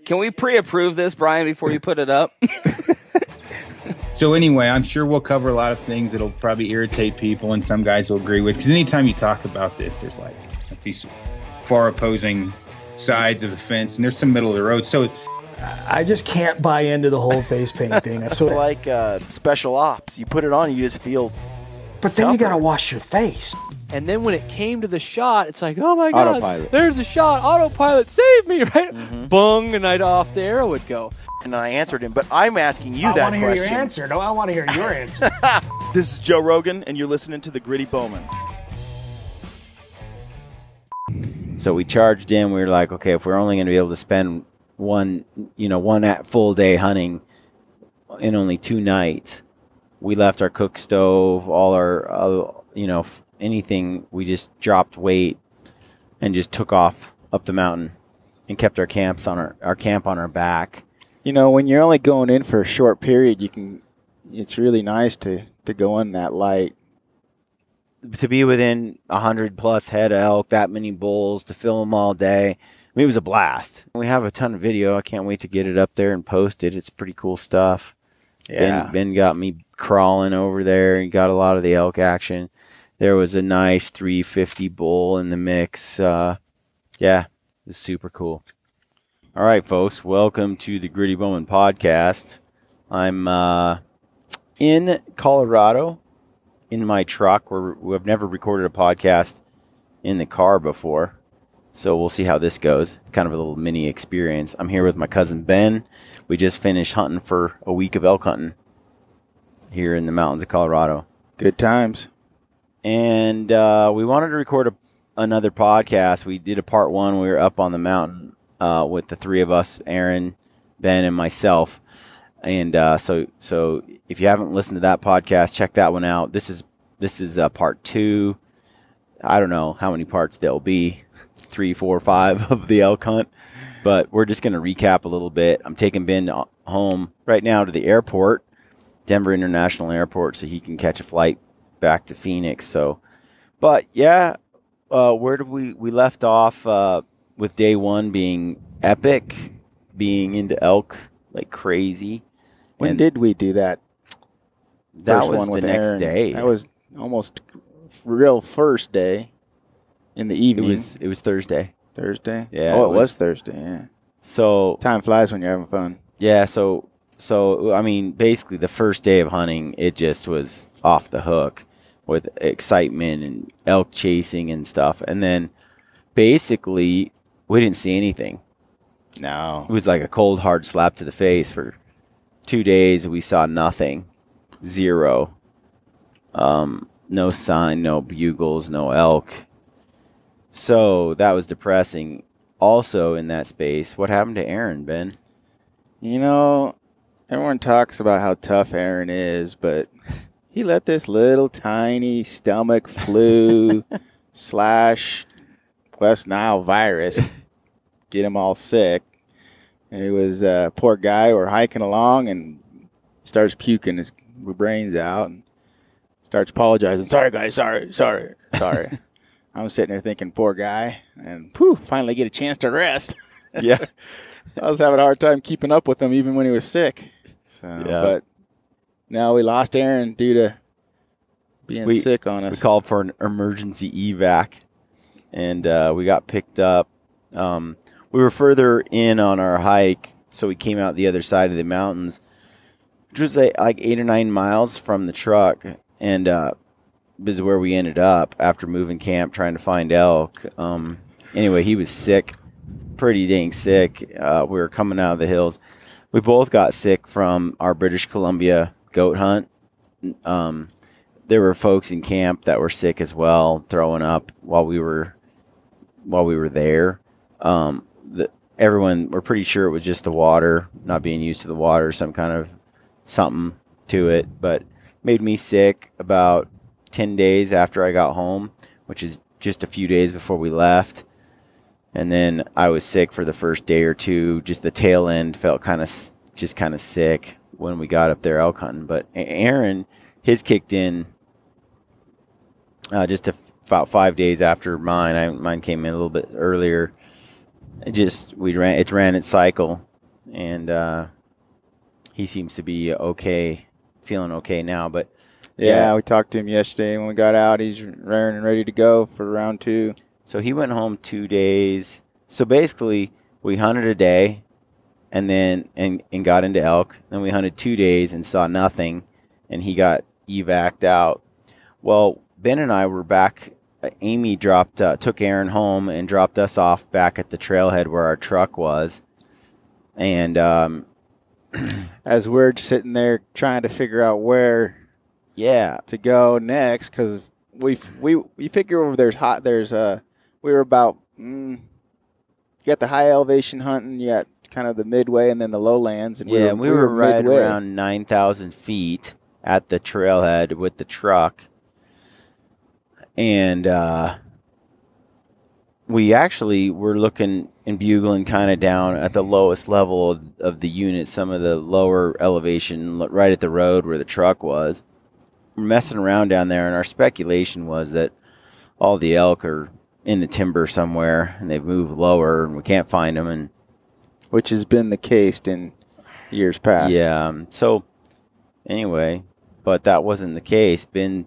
Can we pre-approve this, Brian, before you put it up? So anyway, I'm sure we'll cover a lot of things that'll probably irritate people, and some guys will agree with. Because anytime you talk about this, there's like these far opposing sides of the fence, and there's some middle of the road. So I just can't buy into the whole face paint thing. That's so like special ops. You put it on, you just feel. But then you gotta wash your face. And then when it came to the shot, it's like, oh my God, Autopilot. There's a shot. Autopilot, save me, right? Bung, and off the arrow would go. And I answered him, but I'm asking you that question. I want to hear your answer. No, I want to hear your answer. This is Joe Rogan, and you're listening to the Gritty Bowman. So we charged in. We were like, okay, if we're only going to be able to spend one full day hunting in only 2 nights, we left our cook stove, all our, anything. We just dropped weight and just took off up the mountain and kept our camps on our camp on our back. You know, when you're only going in for a short period, it's really nice to go in that light. To be within 100+ head of elk, that many bulls, to film them all day. I mean, it was a blast. We have a ton of video. I can't wait to get it up there and post it. It's pretty cool stuff. Yeah. Ben got me crawling over there and got a lot of the elk action. There was a nice 350 bull in the mix. Yeah, it was super cool. All right, folks, welcome to the Gritty Bowman podcast. I'm in Colorado in my truck. We've never recorded a podcast in the car before, so we'll see how this goes. It's kind of a little mini experience. I'm here with my cousin Ben. We just finished hunting for a week of elk hunting here in the mountains of Colorado. Good times. And we wanted to record another podcast. We did a part 1. We were up on the mountain with the 3 of us, Aaron, Ben, and myself. And so if you haven't listened to that podcast, check that one out. This is part 2. I don't know how many parts there'll be, 3, 4, 5 of the elk hunt. But we're just going to recap a little bit. I'm taking Ben home right now to the airport, Denver International Airport, so he can catch a flight back to Phoenix. So, but yeah, where did we left off with day 1 being epic, being into elk like crazy. When did we do that? That was the next day. That was almost real first day in the evening. It was Thursday. Thursday? Yeah. Oh, it was Thursday, yeah. So time flies when you're having fun. Yeah, so I mean, basically the first day of hunting, it just was off the hook with excitement and elk chasing and stuff. And then basically we didn't see anything. No. It was like a cold, hard slap to the face. For 2 days, we saw nothing. Zero. No sign, no bugles, no elk. So that was depressing. Also in that space, what happened to Aaron, Ben? You know, everyone talks about how tough Aaron is, but he let this little tiny stomach flu / West Nile virus get him all sick. And it was a poor guy. We're hiking along and starts puking his brains out and starts apologizing. Sorry, guys. Sorry. I'm sitting there thinking, poor guy. And finally get a chance to rest. Yeah. I was having a hard time keeping up with him even when he was sick. So, yeah. But now we lost Aaron due to being sick on us. We called for an emergency evac, and we got picked up. We were further in on our hike, so we came out the other side of the mountains, which was like 8 or 9 miles from the truck, and this is where we ended up after moving camp, trying to find elk. Anyway, he was sick, pretty dang sick. We were coming out of the hills. We both got sick from our British Columbia goat hunt. There were folks in camp that were sick as well, throwing up while we were there. Everyone, we're pretty sure it was just the water, not being used to the water, some kind of something to it, but made me sick about 10 days after I got home, which is just a few days before we left. And then I was sick for the first day or two. Just the tail end felt kind of sick when we got up there elk hunting. But Aaron, his kicked in just about 5 days after mine. Mine came in a little bit earlier. it ran its cycle, and he seems to be okay, feeling okay now. But yeah, we talked to him yesterday when we got out. He's raring and ready to go for round 2. So he went home 2 days. So basically, we hunted a day, and then and got into elk. Then we hunted 2 days and saw nothing, and he got evac'd out. Well, Ben and I were back. Amy took Aaron home and dropped us off back at the trailhead where our truck was. And as we're sitting there trying to figure out where to go next, because we figure we were about you got the high elevation hunting, you got kind of the midway and then the lowlands, and we were right around 9,000 feet at the trailhead with the truck. And we actually were looking and bugling kind of down at the lowest level of the unit, some of the lower elevation, right at the road where the truck was. We're messing around down there, and our speculation was that all the elk are in the timber somewhere, and they've moved lower, and we can't find them. And which has been the case in years past. Yeah. So anyway, but that wasn't the case. Ben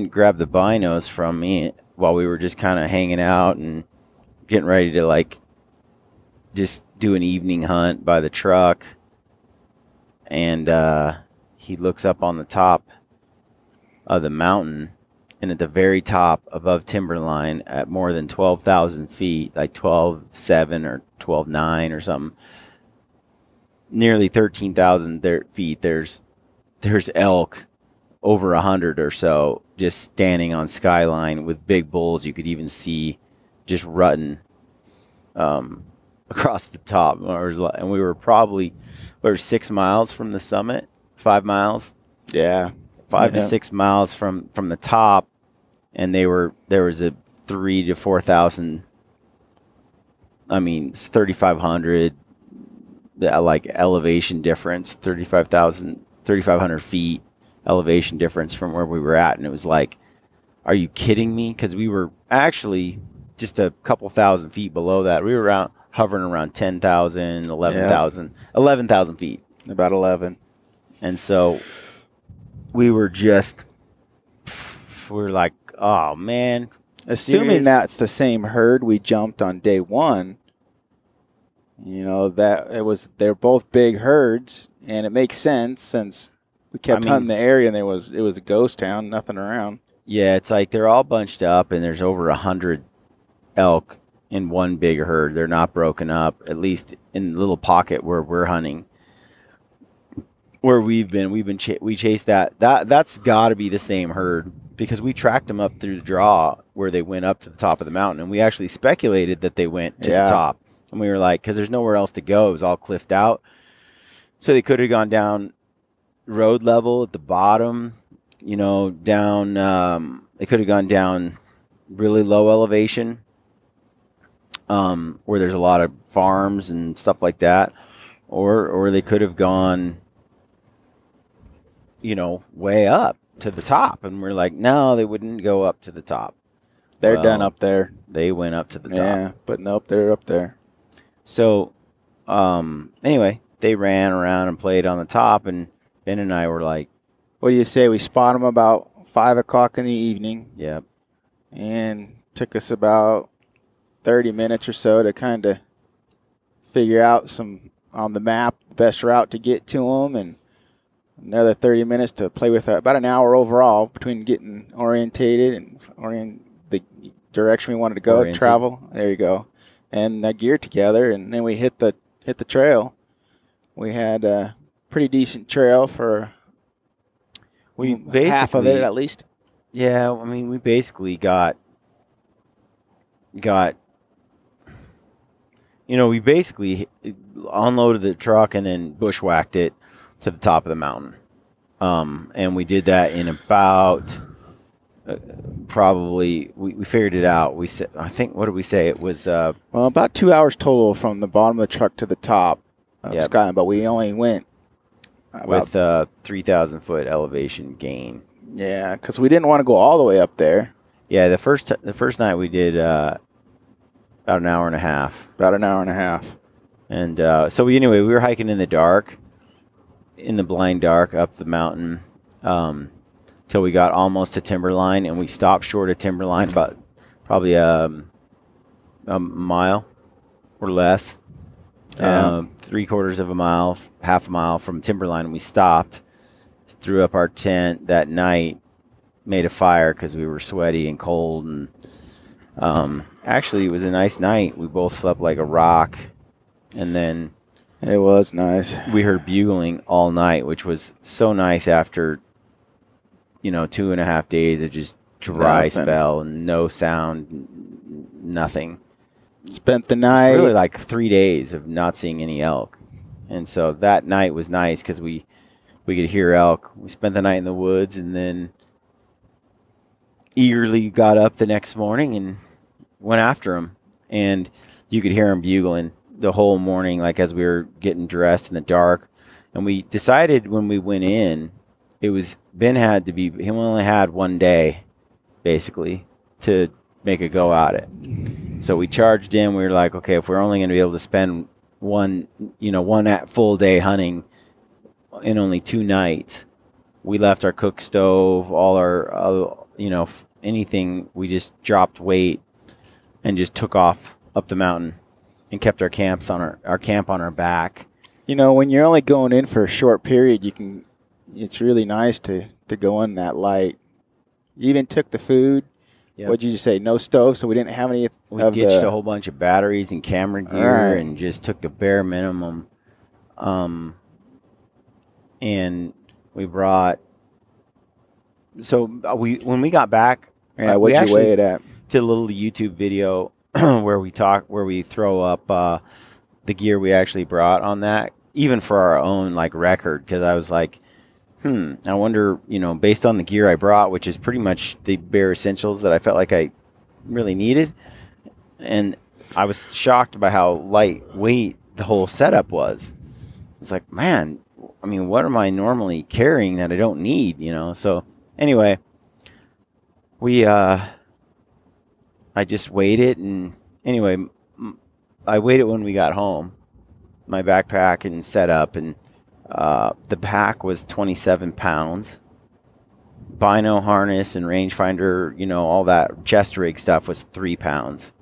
grabbed the binos from me while we were just kind of hanging out and getting ready to just do an evening hunt by the truck. And he looks up on the top of the mountain, and at the very top above timberline at more than 12,000 feet, like 12,700 or 12,900 or something, nearly 13,000 feet, there's elk over 100 or so just standing on skyline with big bulls. You could even see just rutting across the top. And we were 6 miles from the summit, 5 miles. Yeah. 5 to 6 miles from the top, and there was a 3,000 to 4,000. I mean, it's 3,500. Elevation difference, 3,500 feet elevation difference from where we were at, and it was like, are you kidding me? Because we were actually just a couple thousand feet below that. We were hovering around 10,000, 11,000, 11,000 feet. About 11. And so we were like, oh man. Assuming that's the same herd we jumped on day 1, they're both big herds, and it makes sense since we kept hunting the area and it was a ghost town, nothing around. Yeah, it's like they're all bunched up, and there's over 100 elk in one big herd. They're not broken up, at least in the little pocket where we're hunting. Where we chased that's got to be the same herd, because we tracked them up through the draw where they went up to the top of the mountain, and we actually speculated that they went to the top, and we were like, because there's nowhere else to go, it was all cliffed out, so they could have gone down road level at the bottom, down. They could have gone down really low elevation, where there's a lot of farms and stuff like that, or they could have gone way up to the top, and we're like, no, they wouldn't go up to the top. They're done up there. They went up to the top. Yeah, but nope, they're up there. So, anyway, they ran around and played on the top, and Ben and I were like, what do you say? We spot them about 5 o'clock in the evening. Yep. And took us about 30 minutes or so to kind of figure out some on the map, the best route to get to them, and another 30 minutes to play with, about an hour overall between getting orientated and the direction we wanted to go, travel. There you go. And the gear together, and then we hit the trail. We had a pretty decent trail for half of it at least. Yeah, I mean, we basically got we basically unloaded the truck and then bushwhacked it to the top of the mountain. And we did that in about probably, we figured it out. We said, I think, what did we say? It was about 2 hours total from the bottom of the truck to the top of Skyline, but we only went with 3,000 foot elevation gain. Yeah, because we didn't want to go all the way up there. Yeah, the first night we did About an hour and a half. About an hour and a half. And anyway, we were hiking in the dark, in the blind dark, up the mountain, till we got almost to timberline, and we stopped short of timberline about probably a mile or less. 3/4 of a mile, half a mile from timberline, and we stopped, threw up our tent that night, made a fire because we were sweaty and cold, and actually it was a nice night. We both slept like a rock, and then it was nice. We heard bugling all night, which was so nice after 2.5 days of just dry spell and no sound, nothing. Spent the night. Really like 3 days of not seeing any elk. And so that night was nice because we could hear elk. We spent the night in the woods and then eagerly got up the next morning and went after them. And you could hear them bugling the whole morning, like as we were getting dressed in the dark. And we decided when we went in, he only had 1 day, basically, to make a go at it. So we charged in. We were like, okay, if we're only going to be able to spend one full day hunting in only 2 nights, we left our cook stove, all our, anything. We just dropped weight and just took off up the mountain and kept our camp on our back. When you're only going in for a short period, it's really nice to go in that light. You even took the food. Yep. What'd you just say? No stove, so we didn't have any. We ditched a whole bunch of batteries and camera gear and just took the bare minimum. And we brought. So when we got back, what'd you weigh it at? Did a little YouTube video where we throw up the gear we actually brought on that, even for our own record, because I was like, I wonder, based on the gear I brought, which is pretty much the bare essentials that I felt like I really needed. And I was shocked by how lightweight the whole setup was. It's like, man, what am I normally carrying that I don't need, So anyway, I just weighed it. And anyway, I weighed it when we got home, my backpack and setup, and the pack was 27 pounds. Bino harness and rangefinder, all that chest rig stuff was 3 pounds.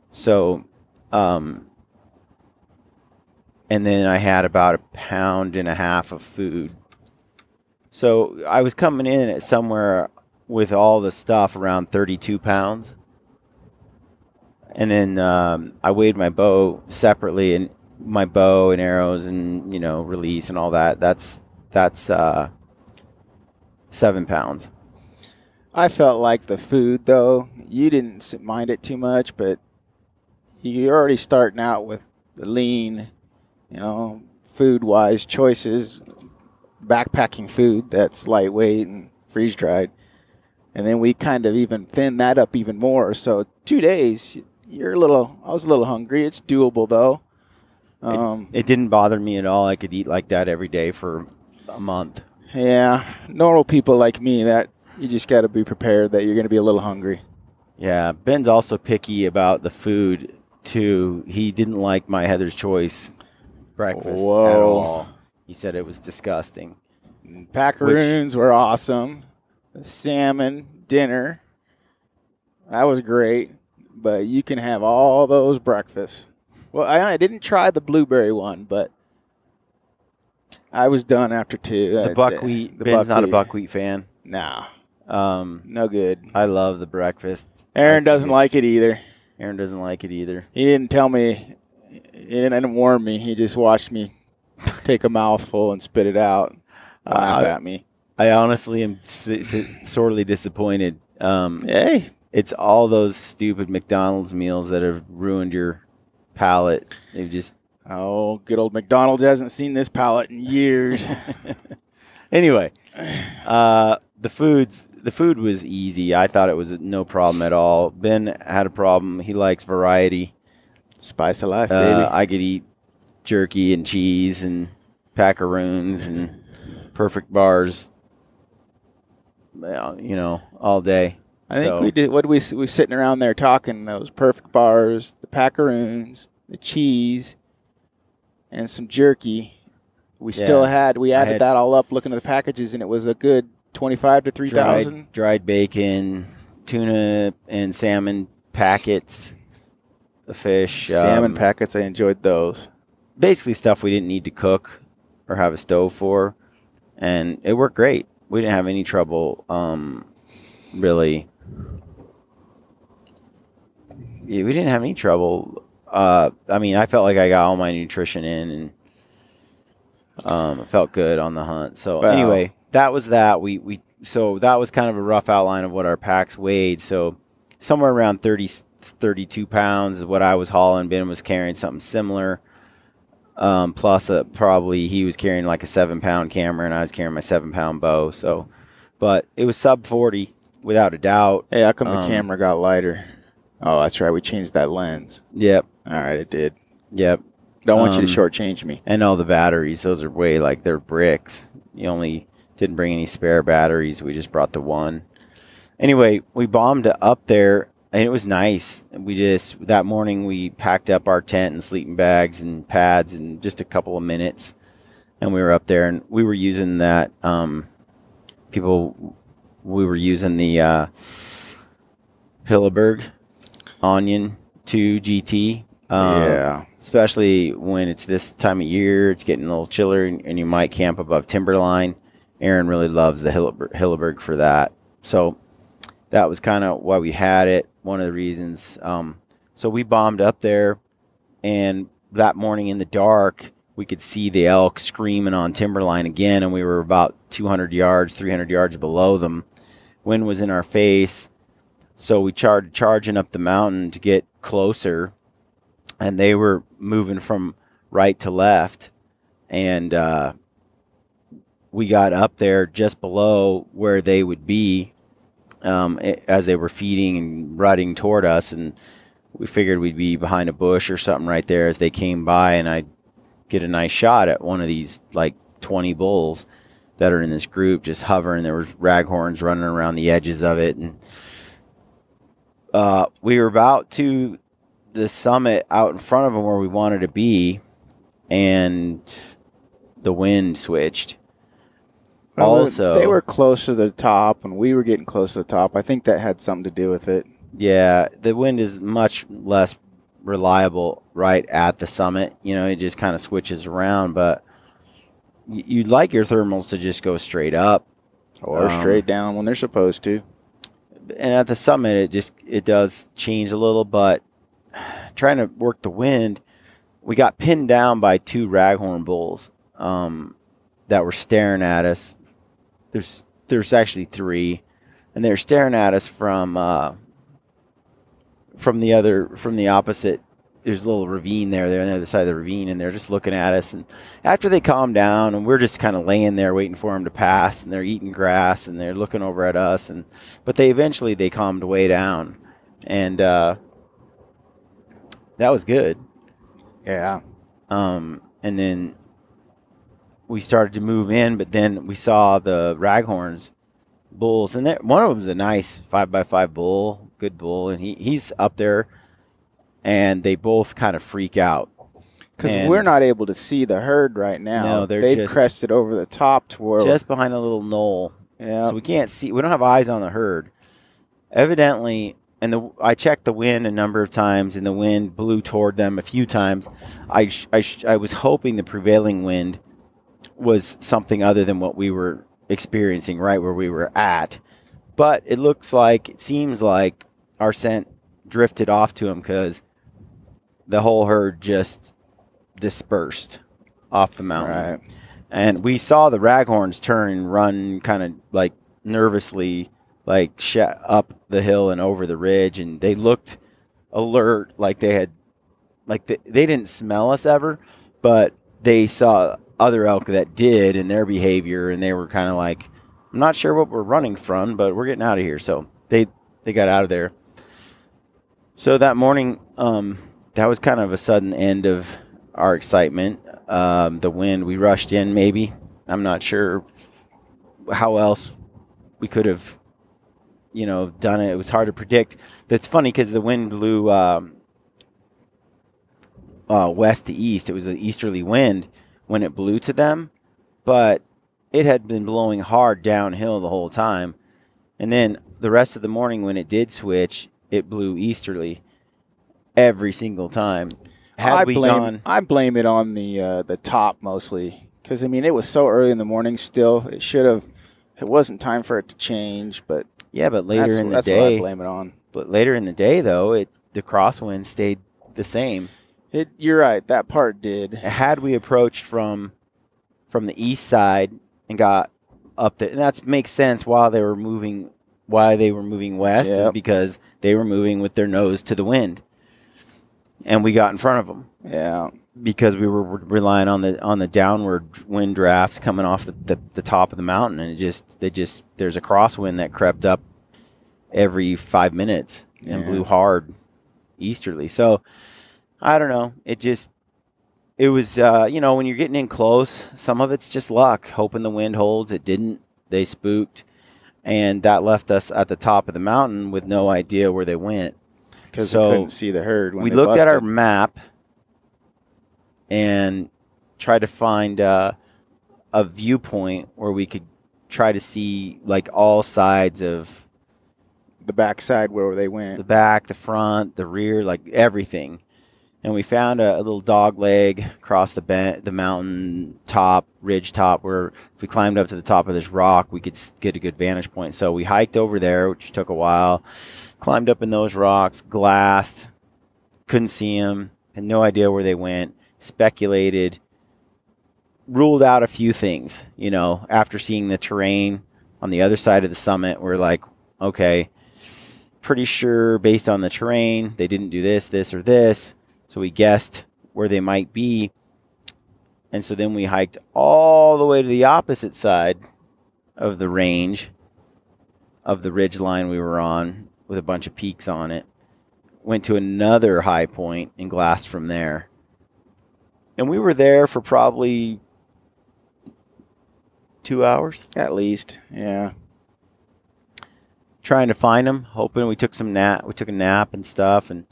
So, and then I had about 1.5 pounds of food. So I was coming in at somewhere with all the stuff around 32 pounds. And then I weighed my bow separately, and my bow and arrows and release and all that's 7 pounds. I felt like the food, though, you didn't mind it too much, but you're already starting out with the lean, food wise choices, backpacking food that's lightweight and freeze dried, and then we kind of even thinned that up even more. So 2 days, I was a little hungry. It's doable though. It didn't bother me at all. I could eat like that every day for a month. Yeah, normal people like me, that you just got to be prepared that you're going to be a little hungry. Yeah, Ben's also picky about the food too. He didn't like my Heather's Choice breakfast at all. He said it was disgusting. Packaroons were awesome. The salmon dinner, that was great. But you can have all those breakfasts. Well, I didn't try the blueberry one, but I was done after 2. The buckwheat. Ben's not a buckwheat fan. Nah. No good. I love the breakfast. Aaron doesn't like it either. Aaron doesn't like it either. He didn't tell me. He didn't warn me. He just watched me take a mouthful and spit it out, laugh at me. I honestly am sorely disappointed. Hey. It's all those stupid McDonald's meals that have ruined your palate. They've just... Oh, good old McDonald's hasn't seen this palate in years. Anyway, the food was easy. I thought it was no problem at all. Ben had a problem. He likes variety. Spice of life, baby. I could eat jerky and cheese and packaroons and perfect bars, all day. I think we did. What we sitting around there talking those perfect bars, the packaroons, the cheese, and some jerky. We still had. We added that all up, looking at the packages, and it was a good 25 to 3,000. Dried bacon, tuna and salmon packets, the fish, salmon packets. I enjoyed those. Basically, stuff we didn't need to cook or have a stove for, and it worked great. We didn't have any trouble, really. Yeah, we didn't have any trouble. I mean, I felt like I got all my nutrition in, and it felt good on the hunt. So anyway, that was that. So that was kind of a rough outline of what our packs weighed. So somewhere around 32 pounds is what I was hauling. Ben was carrying something similar. Plus probably he was carrying like a 7-pound camera, and I was carrying my 7-pound bow. So, but it was sub 40 without a doubt. Hey, how come the camera got lighter? Oh, that's right. We changed that lens. Yep. All right, it did. Yep. Don't want you to shortchange me. And all the batteries, those are way like they're bricks. You only didn't bring any spare batteries. We just brought the one. Anyway, we bombed up there, and it was nice. That morning we packed up our tent and sleeping bags and pads in just a couple of minutes, and we were up there, and we were using that. We were using the Hilleberg Onion 2 GT. Especially when it's this time of year, it's getting a little chiller, and you might camp above timberline. Aaron really loves the Hilleberg for that. So that was kind of why we had it, one of the reasons. So we bombed up there, and that morning in the dark, we could see the elk screaming on timberline again, and we were about 200 yards, 300 yards below them. Wind was in our face, so we started charging up the mountain to get closer, and they were moving from right to left, and we got up there just below where they would be as they were feeding and rutting toward us, and we figured we'd be behind a bush or something right there as they came by, and I'd get a nice shot at one of these like 20 bulls that are in this group just hovering. There was raghorns running around the edges of it, and we were about to the summit out in front of them where we wanted to be, and the wind switched. Also, they were close to the top, and we were getting close to the top. I think that had something to do with it. Yeah, the wind is much less reliable right at the summit. You know, it just kind of switches around, but you'd like your thermals to just go straight up. Or straight down when they're supposed to. And at the summit, it does change a little, but trying to work the wind, we got pinned down by 2 raghorn bulls that were staring at us. There's actually 3, and they're staring at us from the opposite. There's a little ravine there. They're on the other side of the ravine, and they're just looking at us. And after they calm down, and we're just kind of laying there waiting for them to pass, and they're eating grass, and they're looking over at us. But they eventually calmed way down, and that was good. Yeah. And then we started to move in, but then we saw the raghorns bulls, and one of them's a nice 5x5 bull, good bull, and he's up there. And they both kind of freak out. Because we're not able to see the herd right now. No, they've crested over the top to where just behind a little knoll. Yeah. So we can't see. We don't have eyes on the herd. Evidently, and I checked the wind a number of times, and the wind blew toward them a few times. I was hoping the prevailing wind was something other than what we were experiencing right where we were at. But it seems like our scent drifted off to them because the whole herd just dispersed off the mountain. Right. And we saw the raghorns turn and run kind of like nervously, like up the hill and over the ridge. And they looked alert, like they didn't smell us ever, but they saw other elk that did in their behavior. And they were kind of like, I'm not sure what we're running from, but we're getting out of here. So they got out of there. So that morning, that was kind of a sudden end of our excitement. The wind, we rushed in maybe. I'm not sure how else we could have done it. It was hard to predict. That's funny because the wind blew west to east. It was an easterly wind when it blew to them, but it had been blowing hard downhill the whole time. And then the rest of the morning when it did switch, it blew easterly every single time. I blame it on the top mostly because, it was so early in the morning still. It wasn't time for it to change, but yeah, but later in the that's day, what I blame it on. But later in the day, though, the crosswind stayed the same. You're right. That part did. Had we approached from the east side and got up there, and that makes sense why they were moving west is because they were moving with their nose to the wind, and we got in front of them. Yeah. Because we were relying on the downward wind drafts coming off the top of the mountain, and there's a crosswind that crept up every 5 minutes and blew hard easterly. So I don't know. It was when you're getting in close, some of it's just luck, hoping the wind holds. It didn't. They spooked, and that left us at the top of the mountain with no idea where they went because we couldn't see the herd. We looked at our map and try to find a viewpoint where we could try to see like all sides of the back side where they went. The back, the front, the rear, like everything. And we found a little dog leg across the mountain top, ridge top, where if we climbed up to the top of this rock, we could get a good vantage point. So we hiked over there, which took a while, climbed up in those rocks, glassed, couldn't see them, had no idea where they went. Speculated, ruled out a few things, after seeing the terrain on the other side of the summit. We're like, okay, pretty sure based on the terrain, they didn't do this, or this. So we guessed where they might be. And so then we hiked all the way to the opposite side of the range of the ridge line we were on with a bunch of peaks on it. Went to another high point and glassed from there. And we were there for probably 2 hours. At least, yeah. Trying to find them, hoping we took a nap and stuff, and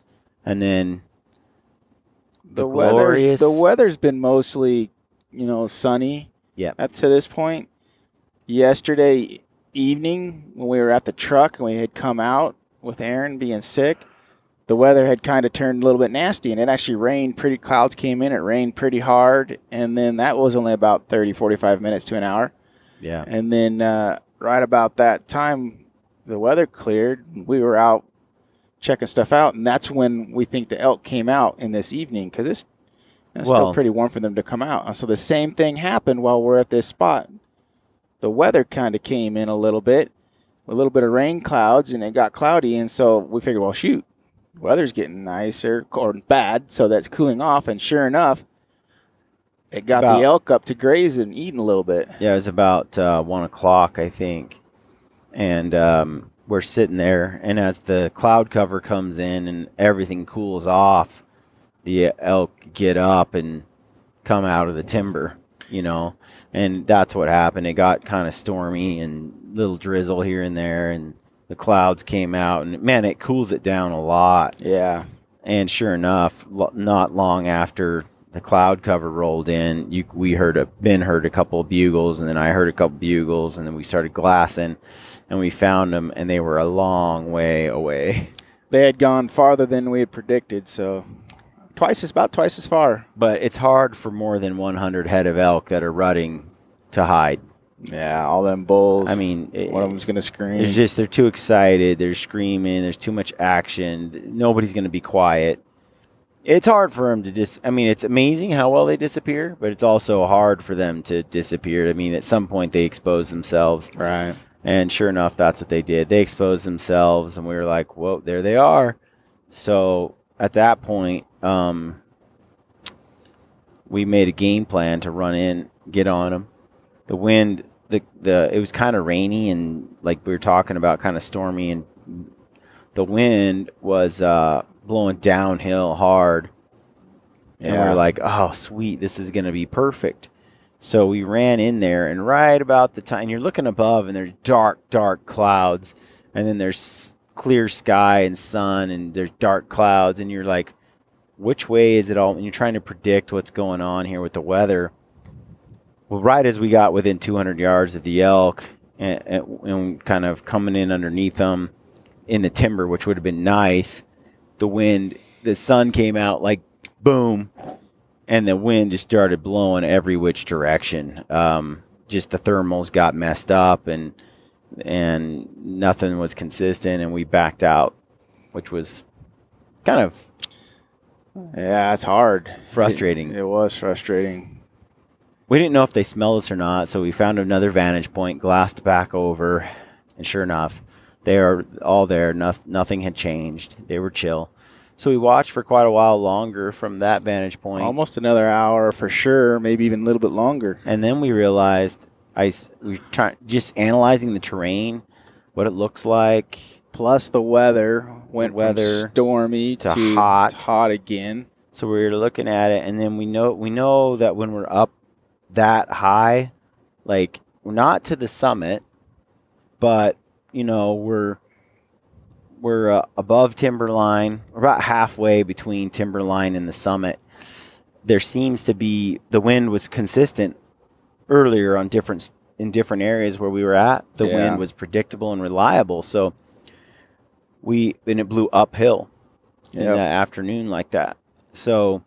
then the weather's been mostly, sunny. Yeah. Up to this point. Yesterday evening when we were at the truck and we had come out with Aaron being sick, the weather had kind of turned a little bit nasty, and it actually rained. Clouds came in, it rained pretty hard, and then that was only about 30, 45 minutes to an hour. Yeah. And then right about that time, the weather cleared. We were out checking stuff out, and that's when we think the elk came out in this evening because it's still pretty warm for them to come out. And so the same thing happened while we're at this spot. The weather kind of came in a little bit of rain clouds, and it got cloudy, and so we figured, well, shoot. Weather's getting nicer or bad, so that's cooling off. And sure enough, it got the elk up to graze and eating a little bit. Yeah, it was about 1 o'clock, I think. And we're sitting there, and as the cloud cover comes in and everything cools off, the elk get up and come out of the timber, And that's what happened. It got kind of stormy and little drizzle here and there, and the clouds came out, and man, it cools it down a lot. Yeah. And sure enough, not long after the cloud cover rolled in, Ben heard a couple of bugles, and then I heard a couple of bugles, and then we started glassing, and we found them, and they were a long way away. They had gone farther than we had predicted, so about twice as far. But it's hard for more than 100 head of elk that are rutting to hide. Yeah, all them bulls. I mean, one of them's going to scream. It's just they're too excited. They're screaming. There's too much action. Nobody's going to be quiet. It's hard for them to it's amazing how well they disappear, but it's also hard for them to disappear. At some point they expose themselves. Right. And sure enough, that's what they did. They exposed themselves, and we were like, whoa, there they are. So at that point, we made a game plan to run in, get on them. The wind, it was kind of rainy and like we were talking about, kind of stormy, and the wind was blowing downhill hard. And we were like, oh, sweet, this is going to be perfect. So we ran in there, and right about the time, you're looking above, and there's dark, dark clouds, and then there's clear sky and sun, and there's dark clouds, and you're like, which way is it all? And you're trying to predict what's going on here with the weather. Well, right as we got within 200 yards of the elk and kind of coming in underneath them in the timber, which would have been nice, the sun came out like boom, and the wind just started blowing every which direction. Just the thermals got messed up, and nothing was consistent, and we backed out, which was kind of it's hard. Frustrating. It was frustrating. We didn't know if they smelled us or not, so we found another vantage point, glassed back over, and sure enough, they are all there. Nothing had changed. They were chill. So we watched for quite a while longer from that vantage point. Almost another hour for sure, maybe even a little bit longer. And then we realized, we were just analyzing the terrain, what it looks like. Plus the weather went from stormy to hot again. So we were looking at it, and then we know that when we're up that high, like we're not to the summit, but we're above timberline. We're about halfway between timberline and the summit. There seems to be, the wind was consistent earlier in different areas where we were at. The wind was predictable and reliable. So and it blew uphill in the afternoon like that. So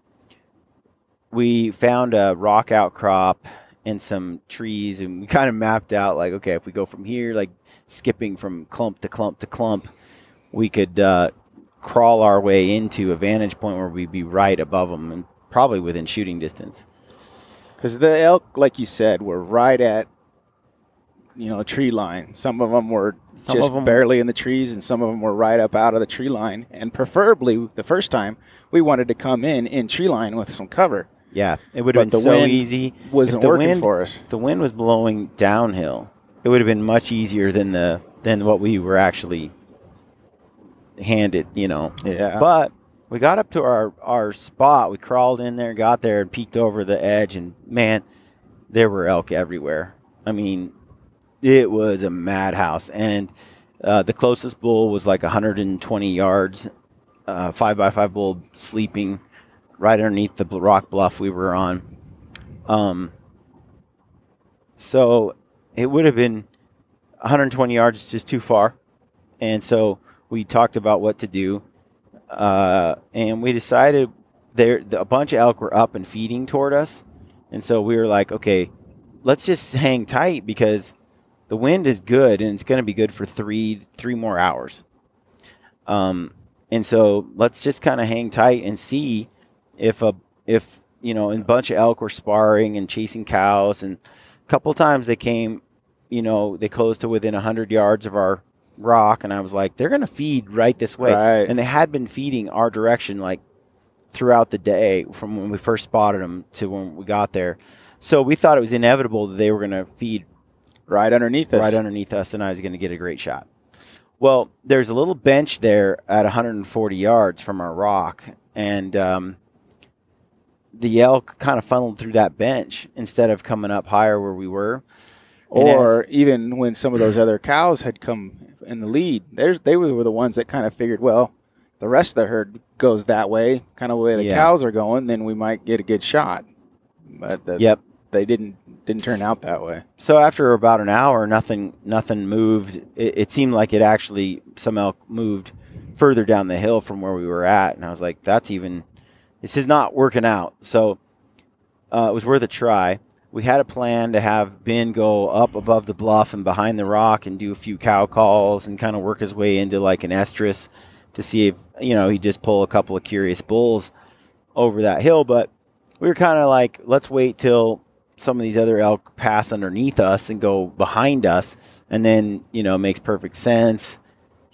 we found a rock outcrop and some trees, and we kind of mapped out like, okay, if we go from here, like skipping from clump to clump to clump, we could crawl our way into a vantage point where we'd be right above them and probably within shooting distance. Because the elk, like you said, were right at a tree line. Some of them were barely in the trees, and some of them were right up out of the tree line. And preferably, the first time, we wanted to come in tree line with some cover. Yeah, it would have been so easy. Wasn't working for us. If the wind was blowing downhill, it would have been much easier than what we were actually handed, Yeah. But we got up to our spot. We crawled in there, got there, and peeked over the edge, and man, there were elk everywhere. I mean, it was a madhouse. And the closest bull was like 120 yards, 5x5 bull sleeping right underneath the rock bluff we were on. So it would have been 120 yards just too far. And so we talked about what to do. And we decided a bunch of elk were up and feeding toward us. And so we were like, okay, let's just hang tight because the wind is good and it's going to be good for three more hours. And so let's just kind of hang tight and see if a bunch of elk were sparring and chasing cows. And a couple of times they came, they closed to within 100 yards of our rock, and I was like, they're going to feed right this way. Right. And they had been feeding our direction like throughout the day from when we first spotted them to when we got there. So we thought it was inevitable that they were going to feed right underneath us, and I was going to get a great shot. Well, there's a little bench there at 140 yards from our rock, and the elk kind of funneled through that bench instead of coming up higher where we were. Or even when some of those other cows had come in the lead, they were the ones that kind of figured, well, the rest of the herd goes that way, kind of the way the cows are going, then we might get a good shot. But they didn't turn out that way. So after about an hour, nothing moved. It seemed like some elk moved further down the hill from where we were at, and I was like, this is not working out. So it was worth a try. We had a plan to have Ben go up above the bluff and behind the rock and do a few cow calls and kind of work his way into like an estrus to see if, he'd just pull a couple of curious bulls over that hill. But we were kind of like, let's wait till some of these other elk pass underneath us and go behind us. And then, it makes perfect sense.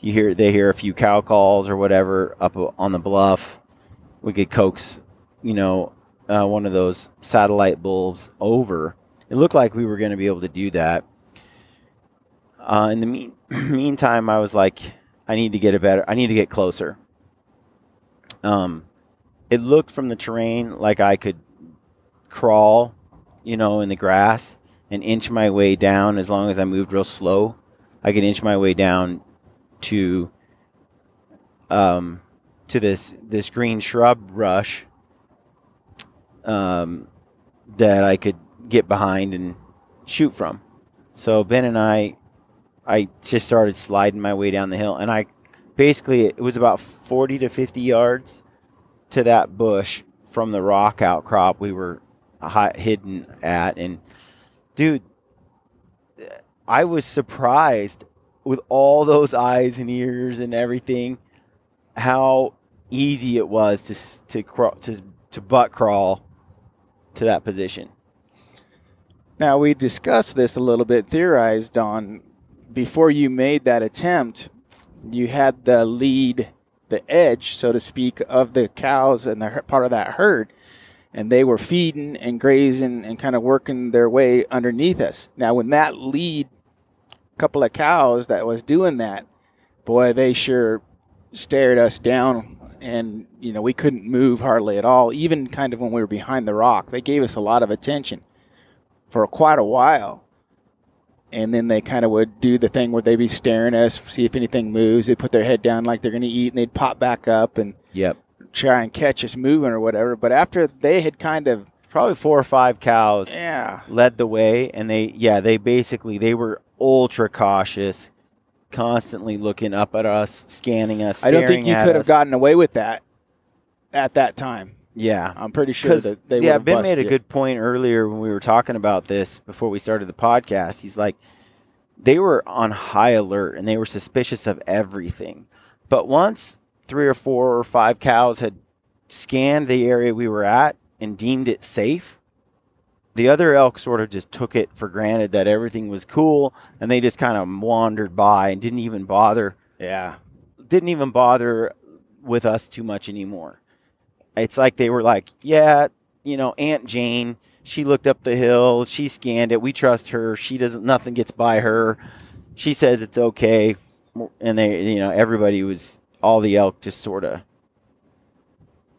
They hear a few cow calls or whatever up on the bluff. We could coax, one of those satellite bulls over. It looked like we were going to be able to do that. In the meantime, I was like, I need to get closer. It looked from the terrain like I could crawl, in the grass and inch my way down. As long as I moved real slow, I could inch my way down to this green shrub rush that I could get behind and shoot from. So Ben and I just started sliding my way down the hill, and it was about 40 to 50 yards to that bush from the rock outcrop we were hidden at. And dude, I was surprised with all those eyes and ears and everything, how easy it was to butt crawl to that position. Now, we discussed this a little bit, theorized on, before you made that attempt, you had the lead, the edge, so to speak, of the cows and the part of that herd, and they were feeding and grazing and kind of working their way underneath us. Now, when that lead couple of cows that was doing that, boy, they sure stared us down, and we couldn't move hardly at all, even kind of when we were behind the rock. They gave us a lot of attention for quite a while, and then they kind of would do the thing where they'd be staring at us, see if anything moves. They'd put their head down like they're going to eat, and they'd pop back up and try and catch us moving or whatever. But after they had kind of probably 4 or 5 cows led the way, and they were ultra cautious, constantly looking up at us, scanning us, staring at us. I don't think you could have gotten away with that at that time. Yeah. I'm pretty sure that they would have Ben made a busted good point earlier when we were talking about this before we started the podcast. He's like, they were on high alert and they were suspicious of everything. But once 3 or 4 or 5 cows had scanned the area we were at and deemed it safe, the other elk sort of just took it for granted that everything was cool, and they just kind of wandered by and didn't even bother with us too much anymore. It's like they were like, Aunt Jane, she looked up the hill, she scanned it, we trust her, nothing gets by her, she says it's okay. And they, everybody was, all the elk just sort of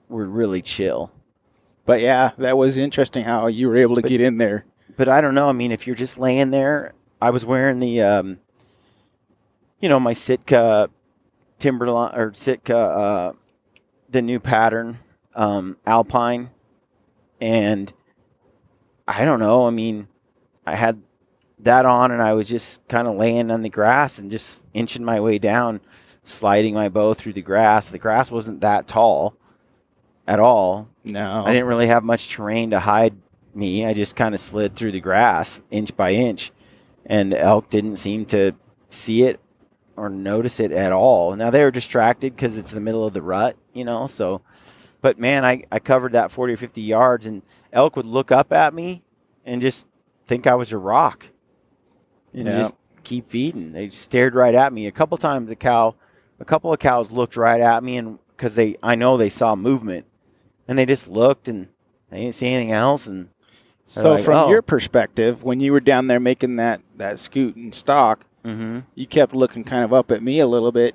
were really chill. But yeah, that was interesting how you were able to get in there. But I don't know. I mean, if you're just laying there, I was wearing the, my Sitka Timberline, or Sitka, the new pattern, Alpine. And I don't know. I mean, I had that on, and I was just kind of laying on the grass and just inching my way down, sliding my bow through the grass. The grass wasn't that tall at all. No. I didn't really have much terrain to hide me. I just kind of slid through the grass inch by inch, and the elk didn't seem to see it or notice it at all. Now, they were distracted because it's the middle of the rut, so. But, man, I covered that 40 or 50 yards, and elk would look up at me and just think I was a rock and just keep feeding. They stared right at me. A couple times a couple of cows looked right at me, and because I know they saw movement, and they just looked, and they didn't see anything else. And so from your perspective, when you were down there making that scoot and stalk, you kept looking kind of up at me a little bit,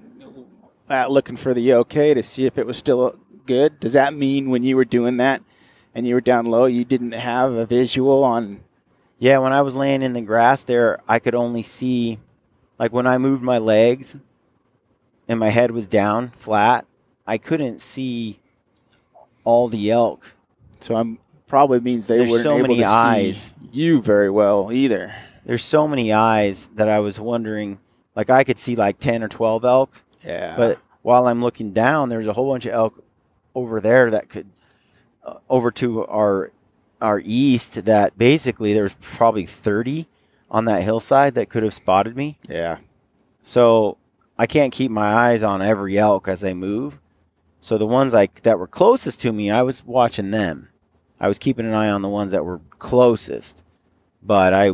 looking for the okay to see if it was still good. Does that mean when you were doing that and you were down low, you didn't have a visual on? Yeah, when I was laying in the grass there, I could only see, like when I moved my legs and my head was down flat, I couldn't see all the elk. So probably means they weren't able to see you very well either. There's so many eyes that I was wondering, like I could see like 10 or 12 elk. Yeah. But while I'm looking down, there's a whole bunch of elk over there that could, over to our east, that basically there's probably 30 on that hillside that could have spotted me. Yeah. So I can't keep my eyes on every elk as they move. So the ones that were closest to me, I was watching them. I was keeping an eye on the ones that were closest, but I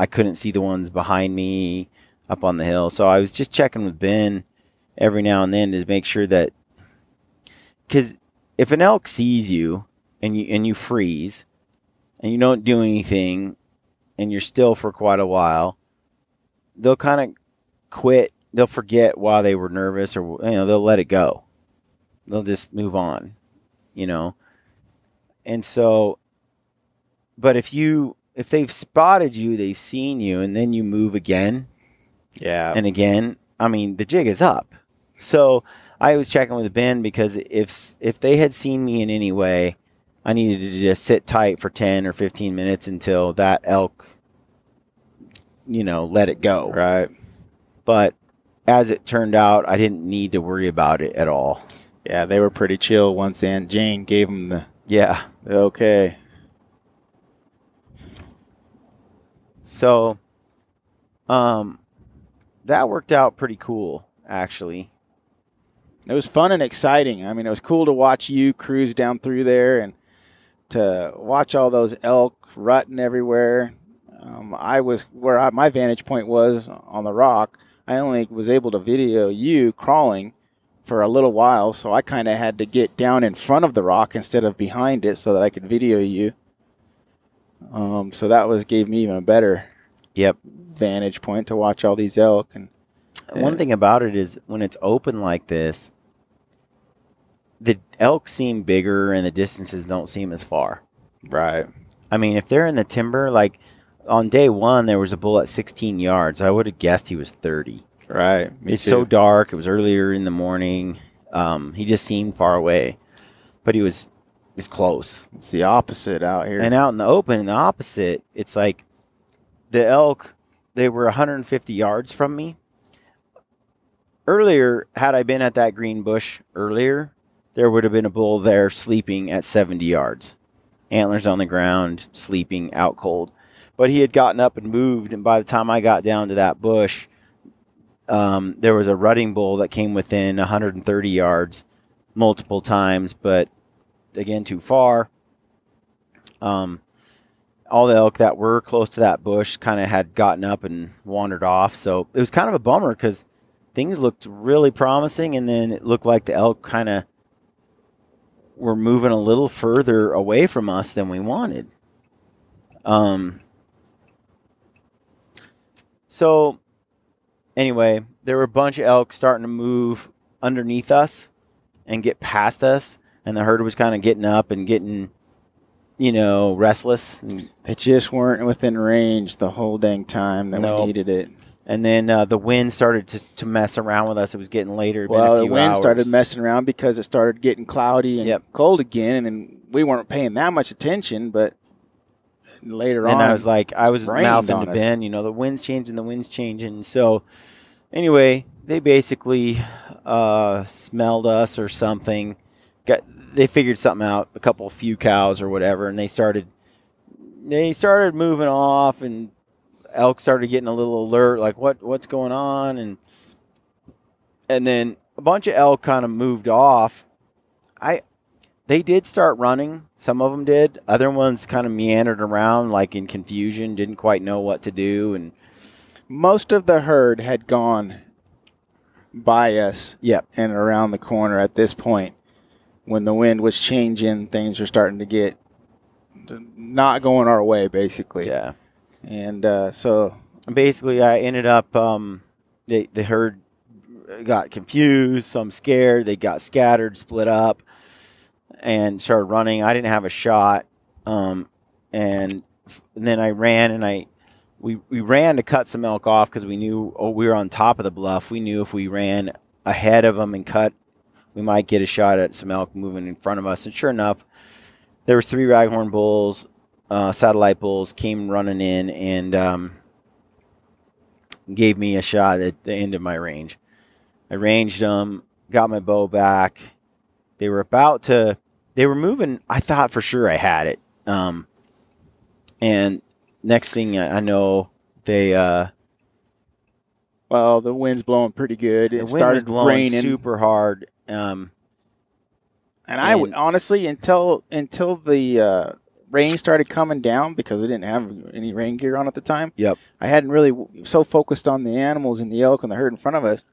couldn't see the ones behind me up on the hill. So I was just checking with Ben every now and then to make sure that, because if an elk sees you and you freeze and you don't do anything and you're still for quite a while, they'll kind of quit. They'll forget why they were nervous, or they'll let it go. They'll just move on, And so, but if they've spotted you, they've seen you, and then you move again, and again, I mean, the jig is up. So I was checking with Ben because if they had seen me in any way, I needed to just sit tight for 10 or 15 minutes until that elk, let it go. Right. But as it turned out, I didn't need to worry about it at all. Yeah, they were pretty chill once Aunt Jane gave them the okay. So, that worked out pretty cool, actually. It was fun and exciting. I mean, it was cool to watch you cruise down through there and to watch all those elk rutting everywhere. My vantage point was on the rock. I only was able to video you crawling for a little while, so I kind of had to get down in front of the rock instead of behind it so that I could video you. So that gave me even a better vantage point to watch all these elk. And one thing about it is when it's open like this, the elk seem bigger and the distances don't seem as far. Right. I mean, if they're in the timber, like on day one, there was a bull at 16 yards. I would have guessed he was 30. Right. It's so dark. It was earlier in the morning. He just seemed far away, but he was close. It's the opposite out here. And out in the open, in the opposite, it's like the elk, they were 150 yards from me. Earlier, had I been at that green bush earlier, there would have been a bull there sleeping at 70 yards. Antlers on the ground, sleeping out cold. But he had gotten up and moved, and by the time I got down to that bush, there was a rutting bull that came within 130 yards multiple times, but again, too far. All the elk that were close to that bush kind of had gotten up and wandered off. So it was kind of a bummer because things looked really promising, and then it looked like the elk kind of were moving a little further away from us than we wanted. So anyway, there were a bunch of elk starting to move underneath us and get past us, and the herd was kind of getting up and getting, restless. They just weren't within range the whole dang time that we needed it. And then the wind started to mess around with us. It was getting later. Well, the wind started messing around because it started getting cloudy and cold again, and we weren't paying that much attention, but later on. And I was mouthing to Ben, the wind's changing. So anyway, they basically smelled us or something. They figured something out, a few cows or whatever, and they started moving off, and elk started getting a little alert, like what's going on, and then a bunch of elk kind of moved off. They did start running. Some of them did. Other ones kind of meandered around like in confusion, didn't quite know what to do, and most of the herd had gone by us and around the corner at this point. When the wind was changing, things were starting to get not going our way, basically. Yeah. And so basically I ended up, the herd got confused, some scared, they got scattered, split up, and started running. I didn't have a shot, and then I ran, and we ran to cut some elk off because we knew we were on top of the bluff. We knew if we ran ahead of them and cut, we might get a shot at some elk moving in front of us. And sure enough, there was 3 raghorn bulls, satellite bulls came running in and gave me a shot at the end of my range. I ranged them, got my bow back. They were moving. I thought for sure I had it. And next thing I know, they well, the wind's blowing pretty good. It started raining super hard. And I would honestly, until the rain started coming down, because I didn't have any rain gear on at the time. Yep. I hadn't really so focused on the animals and the elk and the herd in front of us.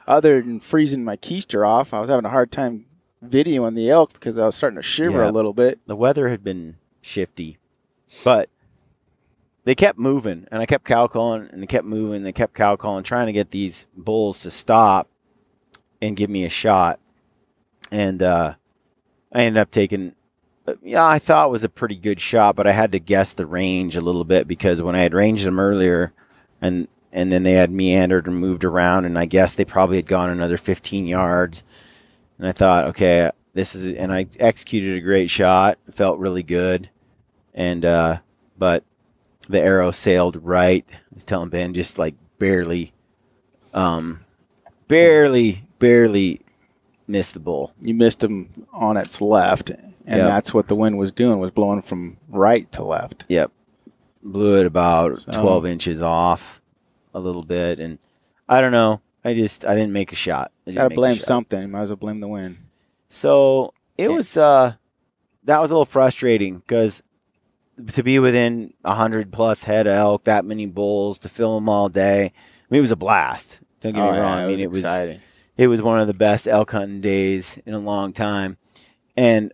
Other than freezing my keister off, I was having a hard time videoing the elk because I was starting to shiver a little bit. The weather had been shifty, but they kept moving, and I kept cow calling, and they kept moving. They kept cow calling, trying to get these bulls to stop and give me a shot. And I ended up taking, I thought it was a pretty good shot, but I had to guess the range a little bit because when I had ranged them earlier and and then they had meandered and moved around, and I guess they probably had gone another 15 yards. And I thought, okay, and I executed a great shot. It felt really good, and but the arrow sailed right. I was telling Ben, just like barely missed the bull. You missed him on its left, and that's what the wind was doing, was blowing from right to left. Yep. Blew it about 12 inches off a little bit, and I don't know. I didn't make a shot. Got to blame something. You might as well blame the wind. So it was that was a little frustrating because to be within 100+ head of elk, that many bulls, to film them all day, I mean, it was a blast. Don't get me wrong. I mean, it was exciting. It was one of the best elk hunting days in a long time, and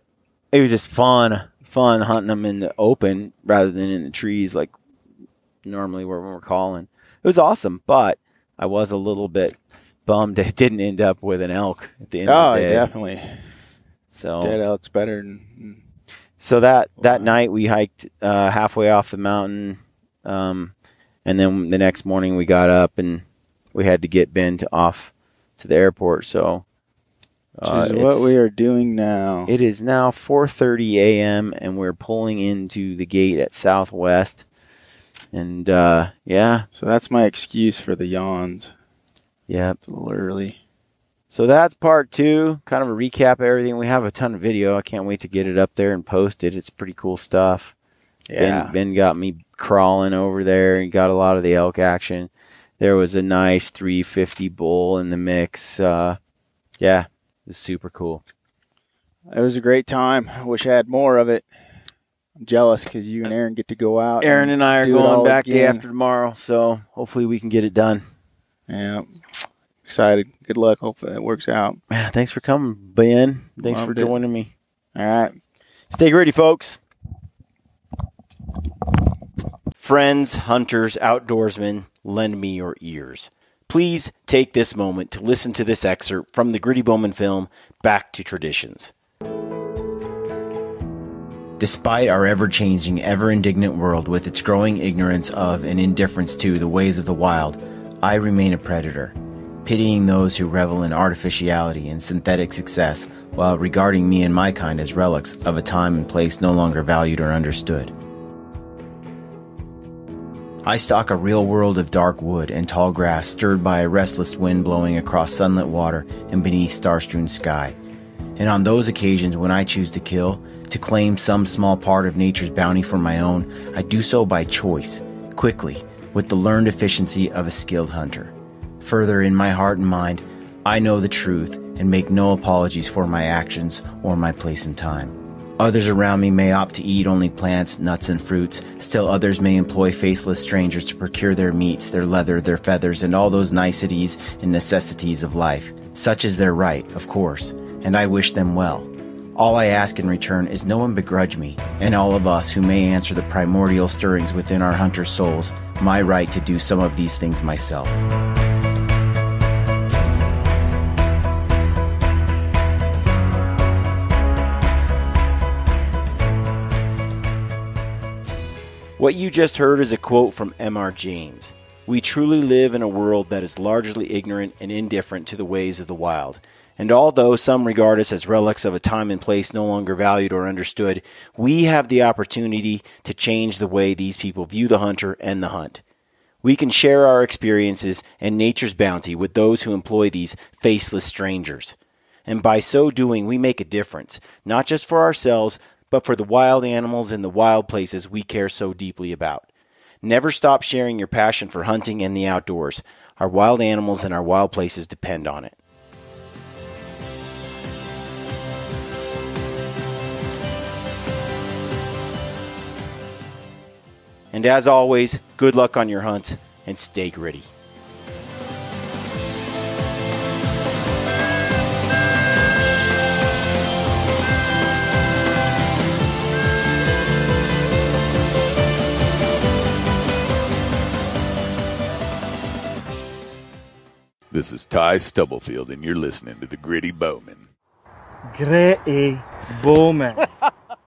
it was just fun hunting them in the open rather than in the trees like normally where we're calling. It was awesome, but I was a little bit bummed it didn't end up with an elk at the end of the day. Definitely. So dead elk's better than. So that night we hiked halfway off the mountain, and then the next morning we got up and we had to get Ben off to the airport. So which is what we are doing now. It is now 4:30 a.m. and we're pulling into the gate at Southwest. And yeah. So that's my excuse for the yawns. Yeah. It's a little early. So that's part 2, kind of a recap of everything. We have a ton of video. I can't wait to get it up there and post it. It's pretty cool stuff. Yeah. Ben got me crawling over there and got a lot of the elk action. There was a nice 350 bull in the mix. Yeah, it was super cool. It was a great time. I wish I had more of it. I'm jealous because you and Aaron get to go out. Aaron and I are going back day after tomorrow, so hopefully we can get it done. Yeah. Excited. Good luck. Hopefully it works out. Thanks for coming, Ben. Thanks for joining me. All right. Stay gritty, folks. Friends, hunters, outdoorsmen, lend me your ears. Please take this moment to listen to this excerpt from the Gritty Bowman film, Back to Traditions. Despite our ever-changing, ever-indignant world with its growing ignorance of and indifference to the ways of the wild, I remain a predator, pitying those who revel in artificiality and synthetic success while regarding me and my kind as relics of a time and place no longer valued or understood. I stalk a real world of dark wood and tall grass stirred by a restless wind blowing across sunlit water and beneath star-strewn sky. And on those occasions when I choose to kill, to claim some small part of nature's bounty for my own, I do so by choice, quickly, with the learned efficiency of a skilled hunter. Further, in my heart and mind, I know the truth and make no apologies for my actions or my place in time. Others around me may opt to eat only plants, nuts, and fruits. Still others may employ faceless strangers to procure their meats, their leather, their feathers, and all those niceties and necessities of life. Such is their right, of course, and I wish them well. All I ask in return is no one begrudge me, and all of us who may answer the primordial stirrings within our hunter souls, my right to do some of these things myself. What you just heard is a quote from M.R. James. We truly live in a world that is largely ignorant and indifferent to the ways of the wild. And although some regard us as relics of a time and place no longer valued or understood, we have the opportunity to change the way these people view the hunter and the hunt. We can share our experiences and nature's bounty with those who employ these faceless strangers. And by so doing, we make a difference, not just for ourselves, but for the wild animals in the wild places we care so deeply about. Never stop sharing your passion for hunting and the outdoors. Our wild animals and our wild places depend on it. And as always, good luck on your hunts and stay gritty. This is Ty Stubblefield, and you're listening to the Gritty Bowman. Gritty Bowman.